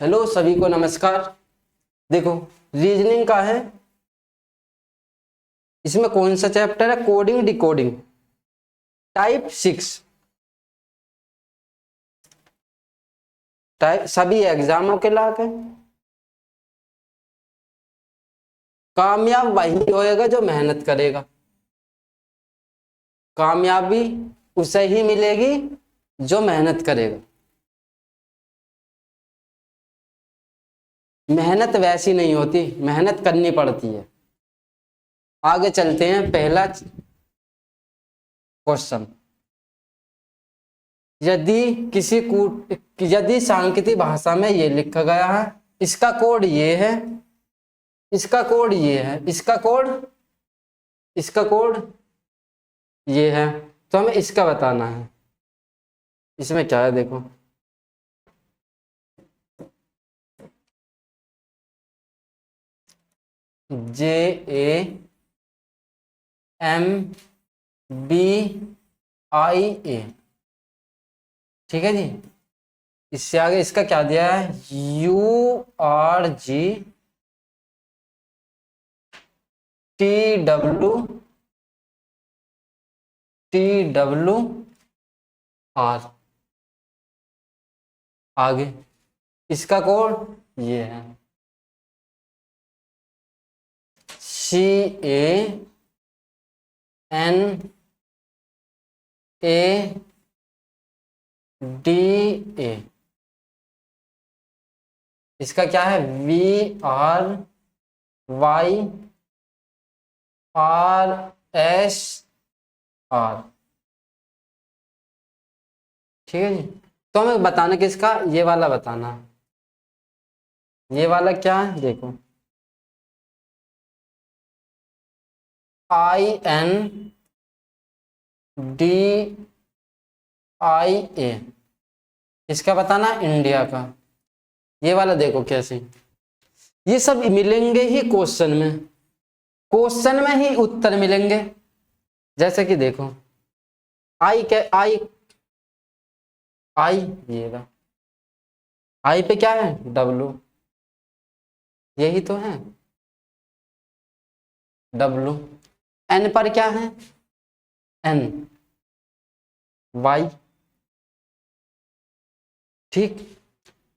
Hello सभी को नमस्कार। देखो, रीजनिंग का है। इसमें कौन सा चैप्टर है? Coding decoding, type 6। टाइप सभी एग्जामों के लायक है। कामयाब वही होएगा जो मेहनत करेगा। कामयाबी उसे ही मिलेगी जो मेहनत करेगा। मेहनत वैसी नहीं होती, मेहनत करनी पड़ती है। आगे चलते हैं। पहला क्वेश्चन, यदि सांकेतिक भाषा में ये लिखा गया है, इसका कोड ये है, इसका कोड ये है, इसका कोड ये है, तो हमें इसका बताना है। इसमें क्या है देखो, JAMBIA। ठीक है जी। इससे आगे इसका क्या दिया है? URGTWR। आगे इसका कोड ये है, CANADA। इसका क्या है? VRYRSR। ठीक है जी। तो हमें बताना किसका? ये वाला बताना। ये वाला क्या है देखो, INDIA। इसका बताना इंडिया का। ये वाला देखो कैसे, ये सब मिलेंगे ही क्वेश्चन में। क्वेश्चन में ही उत्तर मिलेंगे। जैसे कि देखो, आई ये रहा। आई पे क्या है? W। यही तो है W। N पर क्या है? N। Y। ठीक।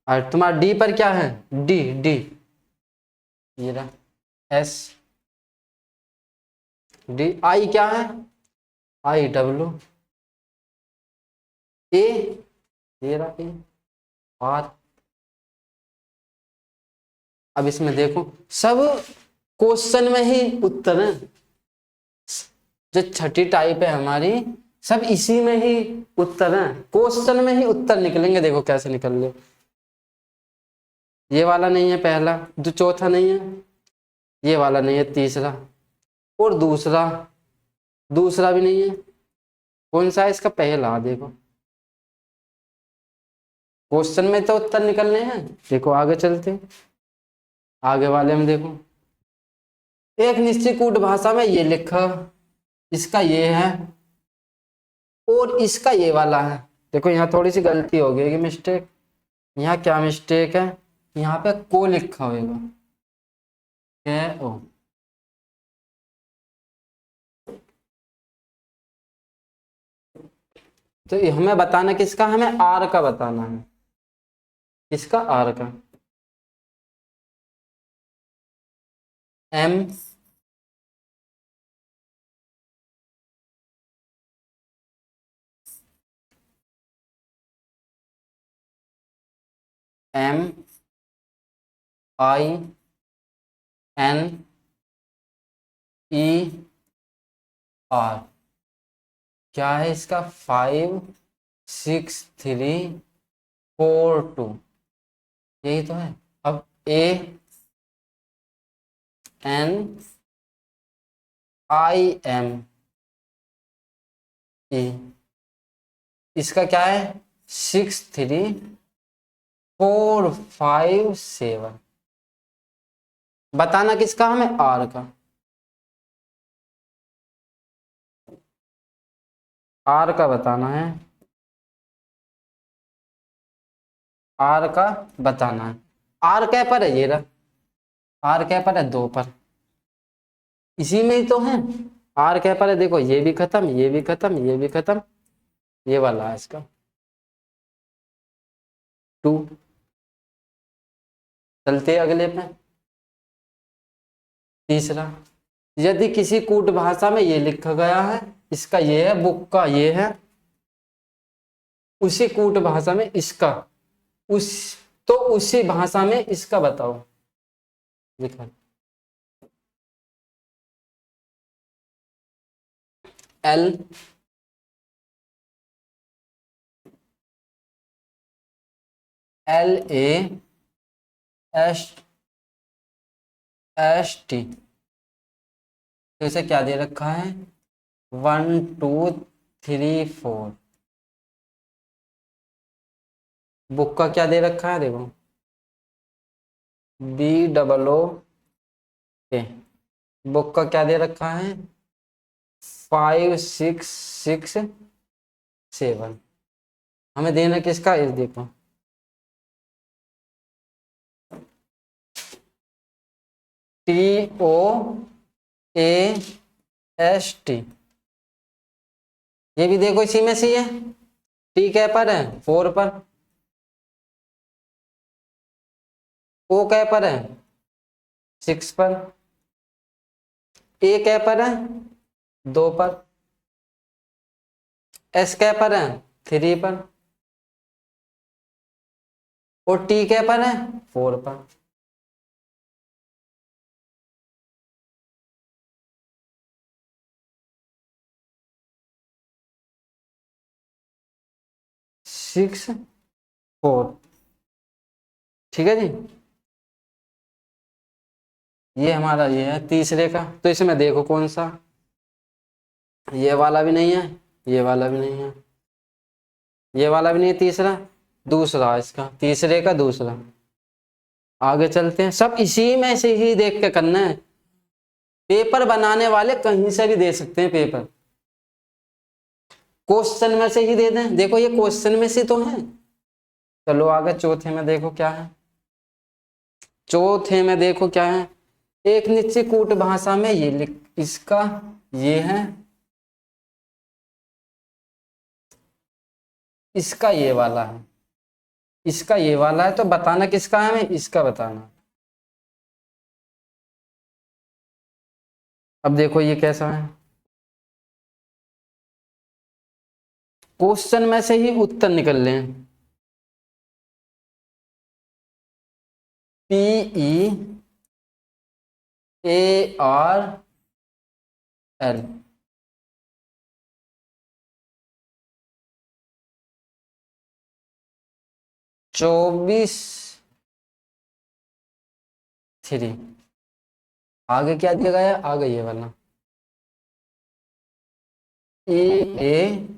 और तुम्हारा D पर क्या है? D। ये रहा S। D। I क्या है? IW। A। ये रहा A। R। अब इसमें देखो, सब क्वेश्चन में ही उत्तर है। जो छठी टाइप है हमारी, सब इसी में ही उत्तर है। क्वेश्चन में ही उत्तर निकलेंगे। देखो कैसे निकल रहे। ये वाला नहीं है पहला, जो चौथा नहीं है, ये वाला नहीं है तीसरा, और दूसरा भी नहीं है। कौन सा है इसका? पहला। देखो क्वेश्चन में तो उत्तर निकलने हैं। देखो आगे चलते हैं। आगे वाले में देखो, एक निश्चित कूट भाषा में ये लिखा, इसका ये है, और इसका ये वाला है। देखो यहाँ थोड़ी सी गलती हो गई, मिस्टेक। यहाँ क्या मिस्टेक है? यहाँ पे को लिखा होगा, ओ। तो ये हमें बताना किसका? हमें आर का बताना है। किसका? आर का। M MINER। क्या है इसका? 56342। यही तो है। अब ANIME, इसका क्या है? 63457। बताना किसका? हमें आर का। आर का बताना है। आर का बताना है। आर क्या पर है, ये रहा आर क्या पर है, 2 पर, इसी में ही तो है। आर क्या पर है, देखो ये भी खत्म, ये भी खत्म, ये भी खत्म, ये वाला है इसका 2। चलते अगले पे। तीसरा, यदि किसी कूट भाषा में ये लिखा गया है, इसका ये है, बुक का ये है, उसी कूट भाषा में इसका, उस तो उसी भाषा में इसका बताओ, लिखा L L A S S T, तो इसे क्या दे रखा है, 1 2 3 4। बुक का क्या दे रखा है, देखो BOOK। बुक का क्या दे रखा है, 5 6 6 7। हमें देना किसका, इस देखो TOAST, ये भी देखो इसी में से है। टी क्या पर है, 4 पर, ओ क्या पर है, 6 पर, ए क्या पर है, 2 पर, एस क्या पर है, 3 पर, और टी क्या पर है, 4 पर। सिक्स 4, ठीक है जी। ये हमारा ये है तीसरे का, तो इसमें देखो कौन सा, ये वाला भी नहीं है, ये वाला भी नहीं है, ये वाला भी नहीं है, तीसरा, दूसरा इसका, तीसरे का दूसरा। आगे चलते हैं, सब इसी में से ही देख के करना है। पेपर बनाने वाले कहीं से भी दे सकते हैं पेपर, क्वेश्चन में से ही दे दें, देखो ये क्वेश्चन में से तो है। चलो आगे चौथे में देखो क्या है, चौथे में देखो क्या है, एक निश्चित कूट भाषा में ये लिख, इसका ये है, इसका ये वाला है, इसका ये वाला है, तो बताना किसका है, हमें इसका बताना। अब देखो ये कैसा है, क्वेश्चन में से ही उत्तर निकल लें। PEARL, 24 3। आगे क्या दिया गया है, आगे ये वाला EARTH,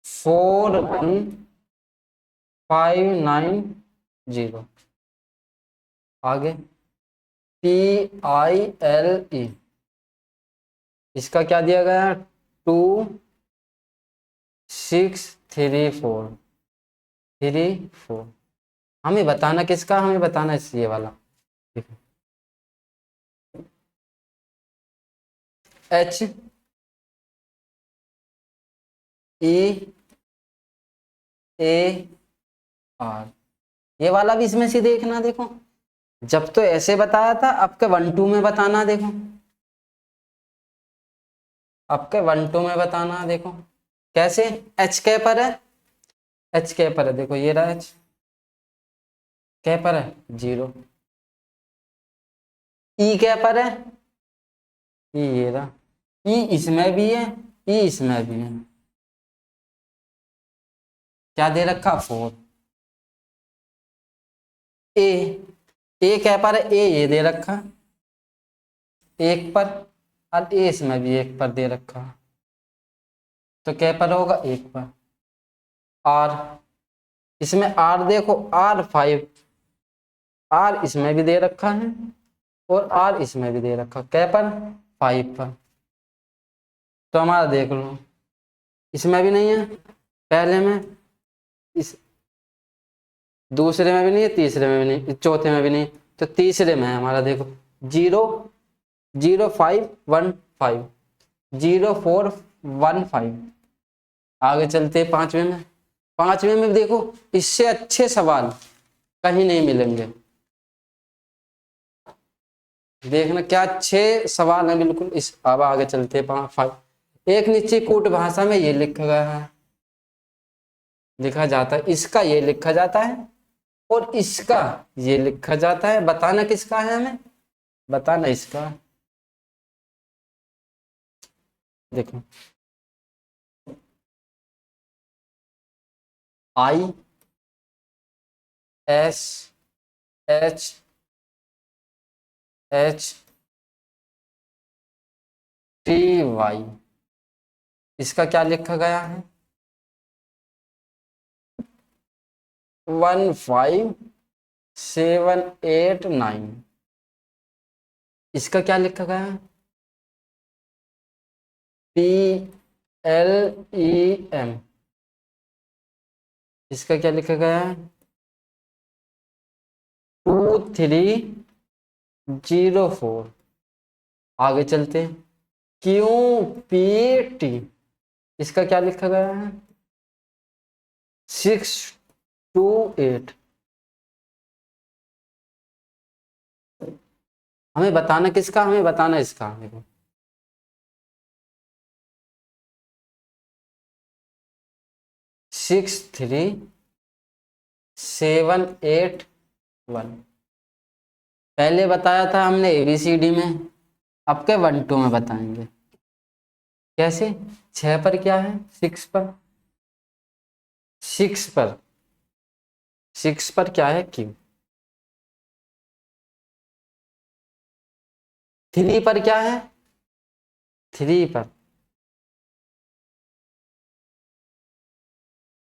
41590। आगे PILE, इसका क्या दिया गया है, 2634। हमें बताना किसका, हमें बताना इस ये वाला, देखो HEAR, ये वाला भी इसमें से देखना। देखो जब तो ऐसे बताया था, आपके 1 2 में बताना, देखो आपके 1 2 में बताना, देखो कैसे, एच क्या पर है, एच क्या पर है, देखो ये रहा एच, क्या पर है, 0। ई क्या पर है, ये रहा, ई इसमें भी है, ई इसमें भी है, क्या दे रखा, 4। ए क्या पर है, ए ये दे रखा 1 पर, और ए इसमें भी 1 पर दे रखा, तो क्या पर होगा, 1 पर। आर, इसमें आर देखो, R5, आर इसमें भी दे रखा है और आर इसमें भी दे रखा, क्या पर, 5 पर। तो हमारा देख लो, इसमें भी नहीं है, पहले में, इस दूसरे में भी नहीं है, तीसरे में भी नहीं, चौथे में भी नहीं, तो तीसरे में है हमारा। देखो 00515 0415। आगे चलते हैं पांचवें में। पांचवें में देखो, इससे अच्छे सवाल कहीं नहीं मिलेंगे। देखना क्या अच्छे सवाल हैं बिल्कुल। इस अब आगे चलते हैं फाइव। एक निश्चित कूट भाषा में ये लिखा गया है, लिखा जाता है, इसका ये लिखा जाता है और इसका ये लिखा जाता है। बताना किसका है, हमें बताना इसका। देखो ISHHTY, इसका क्या लिखा गया है? 15789। इसका क्या लिखा गया है? PLEM। इसका क्या लिखा गया है? 2304। आगे चलते हैं। QPT, इसका क्या लिखा गया है? 628। हमें बताना किसका, हमें बताना इसका। देखो 63781। पहले बताया था हमने ABCD में, अब के 1 2 में बताएंगे। कैसे? 6 पर क्या है? 6 पर, 6 पर, 6 पर क्या है? Q। 3 पर क्या है? 3 पर,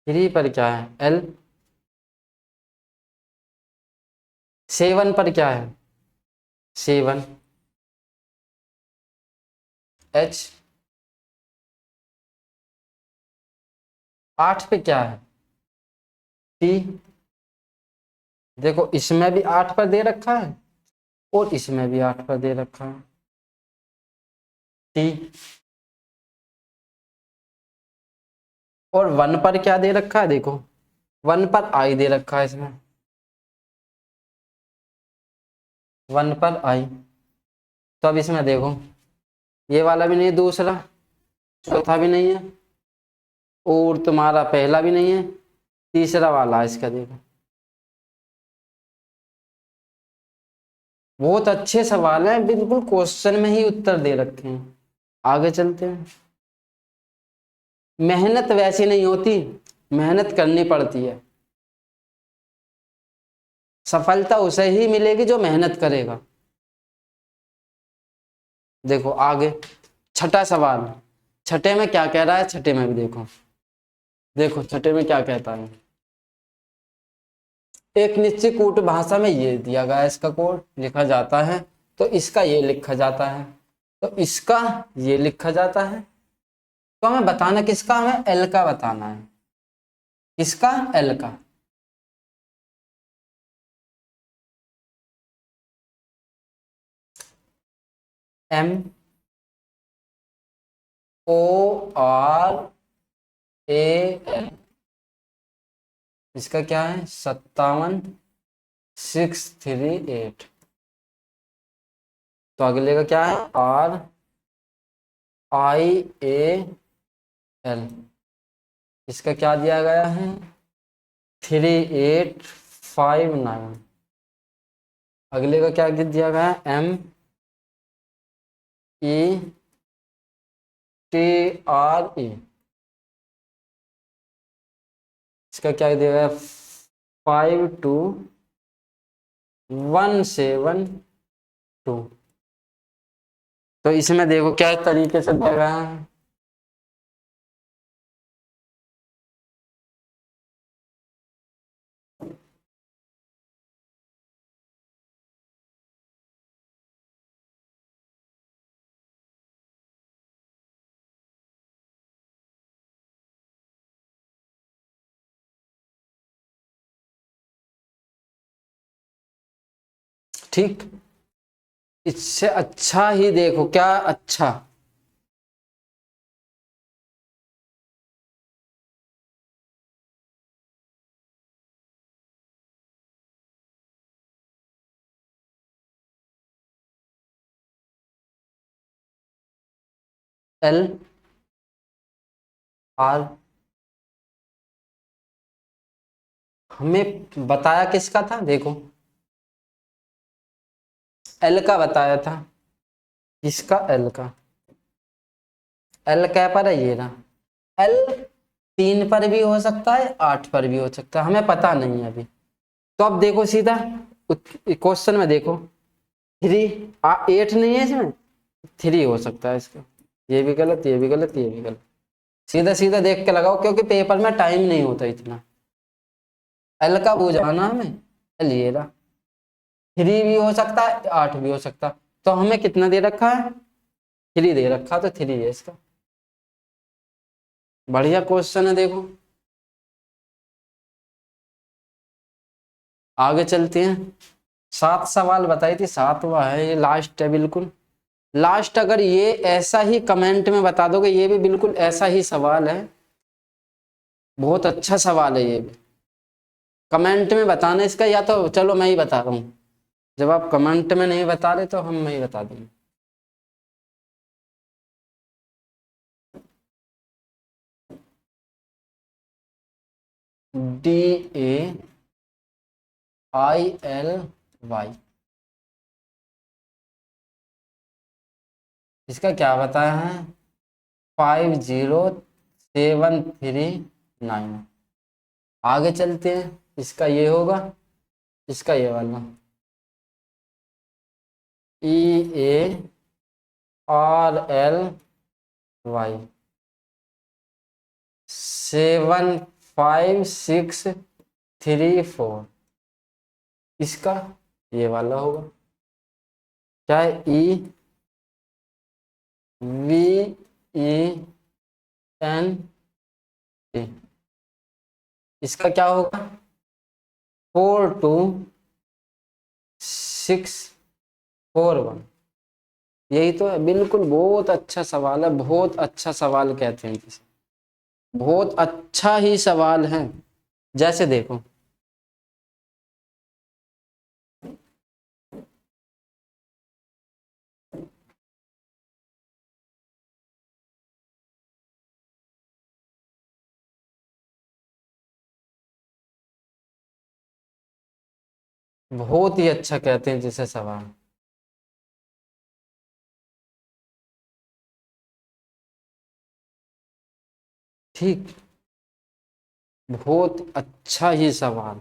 3 पर क्या है? L। 7 पर क्या है? 7 H। 8 पे क्या है? T। देखो इसमें भी 8 पर दे रखा है और इसमें भी 8 पर दे रखा है, T। और 1 पर क्या दे रखा है? देखो 1 पर I दे रखा है इसमें, 1 पर I। तो अब इसमें देखो, ये वाला भी नहीं है, दूसरा चौथा भी नहीं है, और तुम्हारा पहला भी नहीं है, तीसरा वाला है इसका। देखो बहुत अच्छे सवाल हैं, बिल्कुल क्वेश्चन में ही उत्तर दे रखे हैं। आगे चलते हैं। मेहनत वैसी नहीं होती, मेहनत करनी पड़ती है। सफलता उसे ही मिलेगी जो मेहनत करेगा। देखो आगे छठा सवाल, छठे में क्या कह रहा है? छठे में भी देखो, देखो छठे में क्या कहता है। एक निश्चित कूट भाषा में ये दिया गया है, इसका कोड लिखा जाता है, तो इसका ये लिखा जाता है, तो इसका ये लिखा जाता है। तो हमें बताना किसका, हमें एल का बताना है। किसका? एल का। MORAL। इसका क्या है? 57638। तो अगले का क्या है? RIAL। इसका क्या दिया गया है? 3859। अगले का क्या दिया गया है? METRE। इसका क्या दिया गया है? 52172। तो इसमें देखो क्या तरीके से दिया गया है। ठीक, इससे अच्छा ही देखो, क्या अच्छा, एल आर, हमें बताया किसका था देखो, एल का बताया था, किसका, एल का, एल क्या पर है, ये रहा एल, 3 पर भी हो सकता है, 8 पर भी हो सकता है, हमें पता नहीं है अभी। तो अब देखो सीधा क्वेश्चन में देखो, 3, 8 नहीं है इसमें, 3 हो सकता है इसका, ये भी गलत, ये भी गलत, ये भी गलत, सीधा सीधा देख के लगाओ, क्योंकि पेपर में टाइम नहीं होता इतना। एल का बुझाना हमें, एल ये रहा, 3 भी हो सकता है, 8 भी हो सकता है, तो हमें कितना दे रखा है, 3 दे रखा, तो 3 है इसका। बढ़िया क्वेश्चन है देखो। आगे चलते हैं, 7 सवाल बताई थी, 7वां है ये, लास्ट है बिल्कुल लास्ट। अगर ये ऐसा ही कमेंट में बता दोगे, ये भी बिल्कुल ऐसा ही सवाल है, बहुत अच्छा सवाल है ये भी, कमेंट में बताना इसका, या तो चलो मैं ही बता रहा हूँ, जब आप कमेंट में नहीं बता रहे तो मैं ही बता दूंगा। DAILY, इसका क्या बताया है, 50739। आगे चलते हैं, इसका ये होगा, इसका ये वाला, EARLY 75634, इसका ये वाला होगा, क्या है, EVENT, इसका क्या होगा, 42641। यही तो है, बिल्कुल बहुत अच्छा सवाल है, बहुत अच्छा सवाल कहते हैं इसे, बहुत अच्छा ही सवाल है। जैसे देखो, बहुत ही अच्छा कहते हैं जिसे सवाल, ठीक, बहुत अच्छा ही सवाल।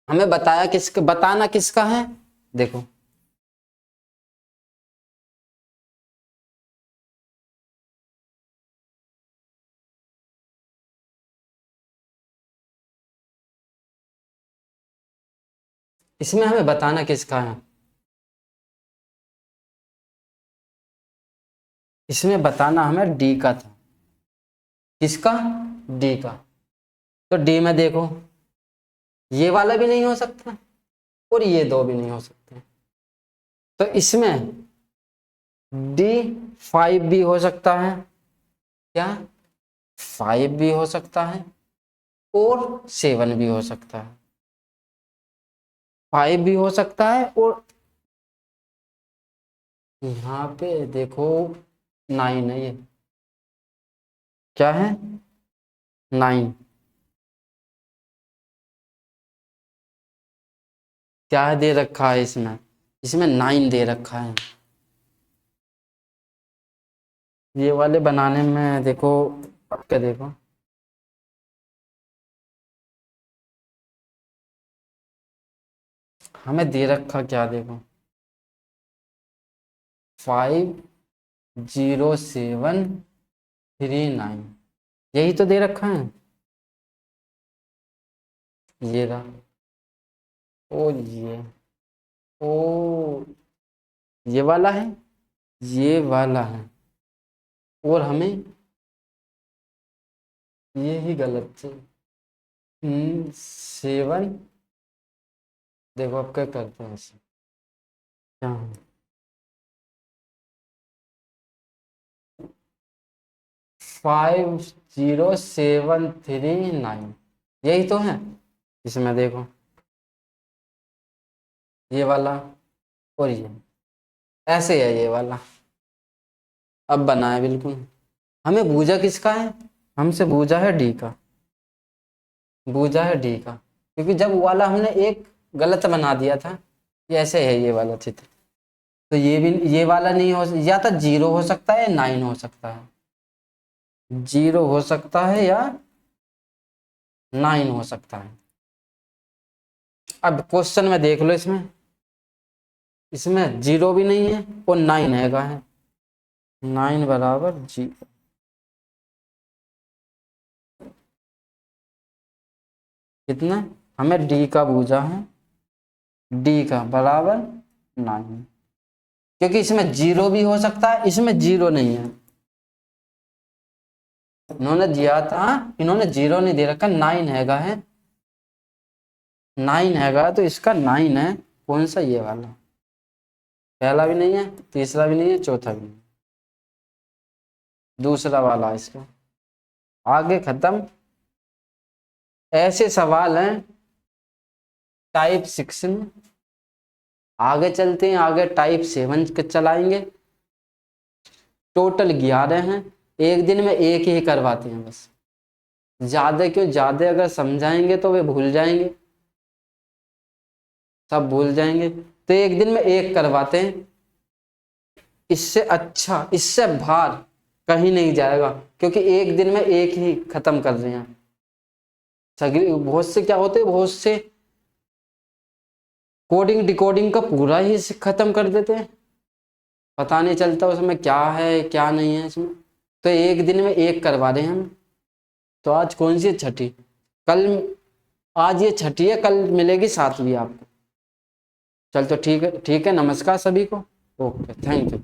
हमें बताया किसका, बताना किसका है देखो, इसमें हमें बताना किसका है, इसमें बताना हमें डी का था, किसका, डी का। तो डी में देखो, ये वाला भी नहीं हो सकता, और ये दो भी नहीं हो सकते, तो इसमें D5 भी हो सकता है, क्या, 5 भी हो सकता है, और 7 भी हो सकता है, 5 भी हो सकता है, और यहाँ पे देखो 9 है, ये क्या है, 9, क्या दे रखा है इसमें, इसमें 9 दे रखा है। ये वाले बनाने में देखो, क्या देखो, हमें दे रखा क्या देखो, 50739, यही तो दे रखा है, ये रहा, ओ ये ओ ये वाला है, ये वाला है, और हमें ये ही गलत थी। 7, देखो अब क्या करते हैं इसे, क्या है? 50739, यही तो है। इसमें देखो ये वाला और ये ऐसे है, ये वाला अब बना है बिल्कुल। हमें भूजा किसका है, हमसे भूजा है डी का, भूजा है डी का, क्योंकि जब वो वाला हमने एक गलत बना दिया था। ये ऐसे है ये वाला चित्र, तो ये भी, ये वाला नहीं हो, या तो 0 हो सकता है, 9 हो सकता है, 0 हो सकता है या 9 हो सकता है। अब क्वेश्चन में देख लो, इसमें इसमें 0 भी नहीं है और 9 हैगा है, 9 बराबर 0। कितना, हमें डी का भूजा है, डी का बराबर 9, क्योंकि इसमें 0 भी हो सकता है, इसमें 0 नहीं है। इन्होंने दिया था, इन्होंने 0 नहीं दे रखा, 9 हैगा है, 9 हैगा, तो इसका 9 है। कौन सा, ये वाला, पहला भी नहीं है, तीसरा भी नहीं है, चौथा भी नहीं, दूसरा वाला इसका। आगे खत्म। ऐसे सवाल हैं टाइप 6 में। आगे चलते हैं, आगे टाइप 7 के चलाएंगे। टोटल 11 हैं, एक दिन में एक ही करवाते हैं बस। ज्यादा क्यों, ज्यादा अगर समझाएंगे तो वे भूल जाएंगे, सब भूल जाएंगे, तो एक दिन में एक करवाते हैं। इससे अच्छा, इससे भार कहीं नहीं जाएगा, क्योंकि एक दिन में एक ही खत्म कर रहे हैं। सगली बहुत से क्या होते हैं, बहुत से कोडिंग डिकोडिंग का पूरा ही खत्म कर देते हैं, पता नहीं चलता उसमें क्या है क्या नहीं है इसमें। तो एक दिन में एक करवा रहे हैं हम। तो आज कौन सी है, छठी, कल, आज ये छठी है, कल मिलेगी 7वीं आपको। चल तो ठीक है, ठीक है, नमस्कार सभी को, ओके, थैंक यू।